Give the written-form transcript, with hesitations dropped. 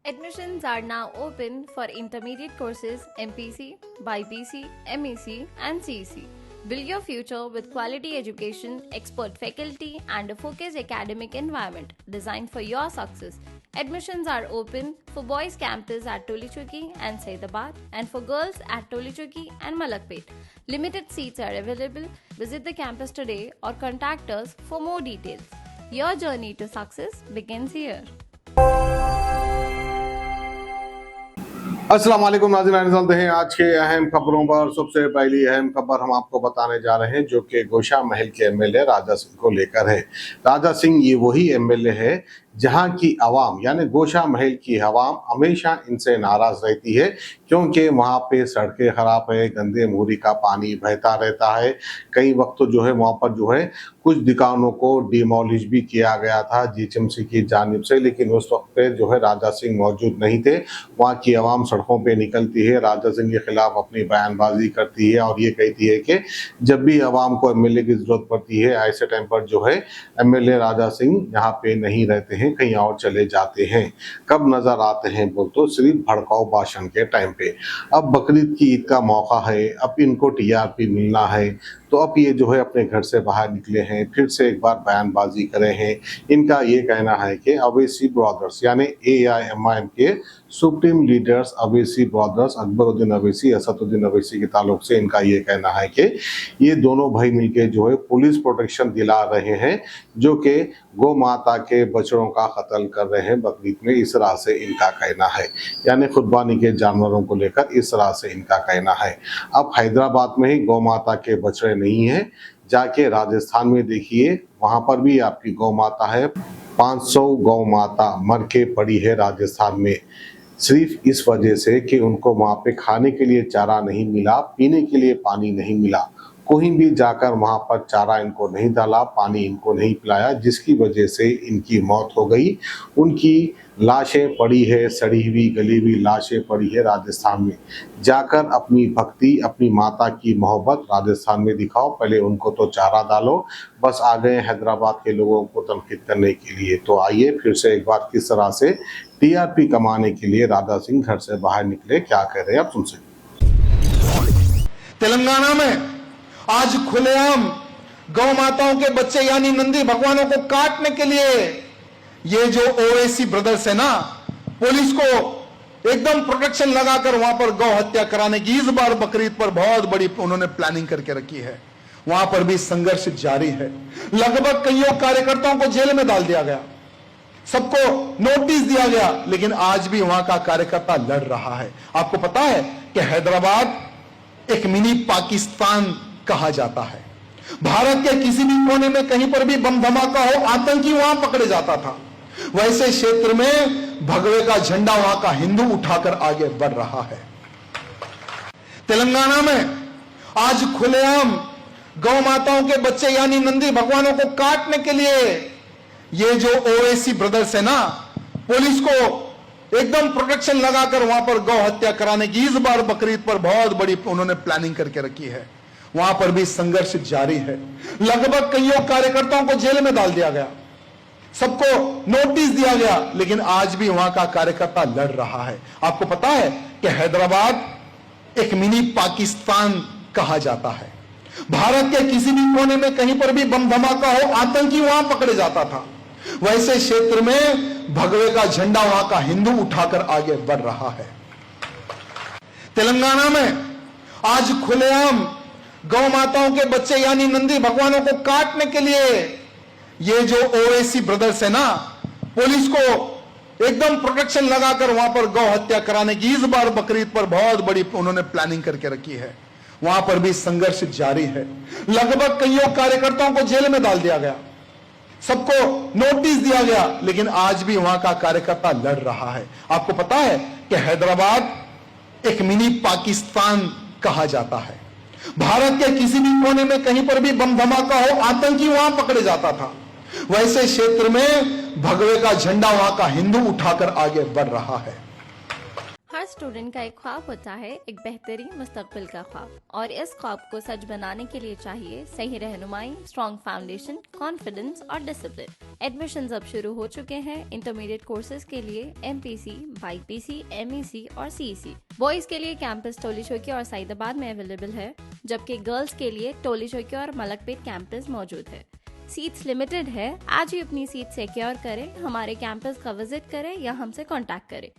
Admissions are now open for intermediate courses MPC, BIPC, MEC, and CEC. Build your future with quality education, expert faculty, and a focused academic environment designed for your success. Admissions are open for boys campus at Tolichuki and Saidabad and for girls at Tolichuki and Malakpet. Limited seats are available. Visit the campus today or contact us for more details. Your journey to success begins here. अस्सलाम वालेकुम नाज़रीन, चलते हैं आज के अहम खबरों पर। सबसे पहली अहम खबर हम आपको बताने जा रहे हैं जो कि गोशा महल के एमएलए राजा सिंह को लेकर है। राजा सिंह ये वही एमएलए है जहां की आवाम यानी गोशा महल की आवाम हमेशा इनसे नाराज रहती है क्योंकि वहां पे सड़कें खराब है, गंदे मोरी का पानी बहता रहता है। कई वक्त तो जो है वहां पर जो है कुछ दुकानों को डिमोलिश भी किया गया था जीएचएमसी की जानिब से, लेकिन उस वक्त पे जो है राजा सिंह मौजूद नहीं थे। वहाँ की आवाम सड़कों पे निकलती है, राजा सिंह के खिलाफ अपनी बयानबाजी करती है और ये कहती है कि जब भी आवाम को एमएलए की जरूरत पड़ती है ऐसे टाइम पर जो है एमएलए राजा सिंह यहाँ पे नहीं रहते हैं, कहीं और चले जाते हैं। कब नजर आते हैं बोल तो सिर्फ भड़काऊ भाषण के टाइम पे। अब बकरीद की ईद का मौका है, अब इनको टीआरपी मिलना है, तो अब ये जो है अपने घर से बाहर निकले हैं, फिर से एक बार बयानबाजी करे हैं। इनका ये कहना है कि अवैसी ब्रदर्स यानी AIMIM के supreme leaders Owaisi brothers Akbaruddin Owaisi, Asaduddin Owaisi के ताल्लुक से इनका ये कहना है कि ये दोनों भाई मिलके जो है पुलिस प्रोटेक्शन दिला रहे हैं जो कि गौ माता के बछड़ों का कत्ल कर रहे हैं बकरीद में। इस तरह से इनका कहना है, यानी कुर्बानी के जानवरों को लेकर इस तरह से इनका कहना है। अब हैदराबाद में ही गौ माता के बछड़े नहीं है, जाके राजस्थान में देखिए वहां पर भी आपकी गौ माता है। 500 गौ माता मर के पड़ी है राजस्थान में, सिर्फ इस वजह से कि उनको वहाँ पे खाने के लिए चारा नहीं मिला, पीने के लिए पानी नहीं मिला। कोई भी जाकर वहाँ पर चारा इनको नहीं डाला, पानी इनको नहीं पिलाया, जिसकी वजह से इनकी मौत हो गई। उनकी लाशें पड़ी है, सड़ी हुई गली हुई लाशें पड़ी है राजस्थान में। जाकर अपनी भक्ति, अपनी माता की मोहब्बत राजस्थान में दिखाओ। पहले उनको तो चारा डालो, बस आ गए हैदराबाद के लोगों को तनकीद करने के लिए। तो आइए फिर से एक बार किस तरह से टीआरपी कमाने के लिए राजा सिंह घर से बाहर निकले, क्या कह रहे हैं आप सुन सकते। तेलंगाना में आज खुलेआम गौ माताओं के बच्चे यानी नंदी भगवानों को काटने के लिए ये जो ओवैसी ब्रदर्स है ना, पुलिस को एकदम प्रोटेक्शन लगाकर वहां पर गौ हत्या कराने की इस बार बकरीद पर बहुत बड़ी उन्होंने प्लानिंग करके रखी है। वहां पर भी संघर्ष जारी है। लगभग कईयों कार्यकर्ताओं को जेल में डाल दिया गया, सबको नोटिस दिया गया, लेकिन आज भी वहां का कार्यकर्ता लड़ रहा है। आपको पता है कि हैदराबाद एक मिनी पाकिस्तान कहा जाता है। भारत के किसी भी कोने में कहीं पर भी बम धमाका हो, आतंकी वहां पकड़े जाता था। वैसे क्षेत्र में भगवे का झंडा वहां का हिंदू उठाकर आगे बढ़ रहा है। तेलंगाना में आज खुलेआम गौ माताओं के बच्चे यानी नंदी भगवानों को काटने के लिए ये जो ओवैसी ब्रदर्स है ना, पुलिस को एकदम प्रोटेक्शन लगाकर वहां पर गौ हत्या कराने की इस बार बकरीद पर बहुत बड़ी उन्होंने प्लानिंग करके रखी है। वहां पर भी संघर्ष जारी है। लगभग कईयों कार्यकर्ताओं को जेल में डाल दिया गया, सबको नोटिस दिया गया, लेकिन आज भी वहां का कार्यकर्ता लड़ रहा है। आपको पता है कि हैदराबाद एक मिनी पाकिस्तान कहा जाता है। भारत के किसी भी कोने में कहीं पर भी बम धमाका हो, आतंकी वहां पकड़े जाता था। वैसे क्षेत्र में भगवे का झंडा वहां का हिंदू उठाकर आगे बढ़ रहा है। तेलंगाना में आज खुलेआम गौ माताओं के बच्चे यानी नंदी भगवानों को काटने के लिए ये जो ओवैसी ब्रदर्स है ना, पुलिस को एकदम प्रोटेक्शन लगाकर वहां पर गौ हत्या कराने की इस बार बकरीद पर बहुत बड़ी उन्होंने प्लानिंग करके रखी है। वहां पर भी संघर्ष जारी है। लगभग कईयों कार्यकर्ताओं को जेल में डाल दिया गया, सबको नोटिस दिया गया, लेकिन आज भी वहां का कार्यकर्ता लड़ रहा है। आपको पता है कि हैदराबाद एक मिनी पाकिस्तान कहा जाता है। भारत के किसी भी कोने में कहीं पर भी बम धमाका हो, आतंकी वहां पकड़े जाता था। वैसे क्षेत्र में भगवे का झंडा वहां का हिंदू उठाकर आगे बढ़ रहा है। हर स्टूडेंट का एक ख्वाब होता है एक बेहतरीन मुस्तकबिल का ख्वाब, और इस ख्वाब को सच बनाने के लिए चाहिए सही रहनुमाई, स्ट्रॉन्ग फाउंडेशन, कॉन्फिडेंस और डिसिप्लिन। एडमिशंस अब शुरू हो चुके हैं इंटरमीडिएट कोर्सेज के लिए एमपीसी, बाईपीसी, एमईसी और सीईसी। बॉयज के लिए कैंपस टोली चौकी और सईदाबाद में अवेलेबल है, जबकि गर्ल्स के लिए टोली चौकी और मलकपेट कैंपस मौजूद है। सीट्स लिमिटेड है। आज ही अपनी सीट सिक्योर करें, हमारे कैंपस का विजिट करें या हमसे कांटेक्ट करें।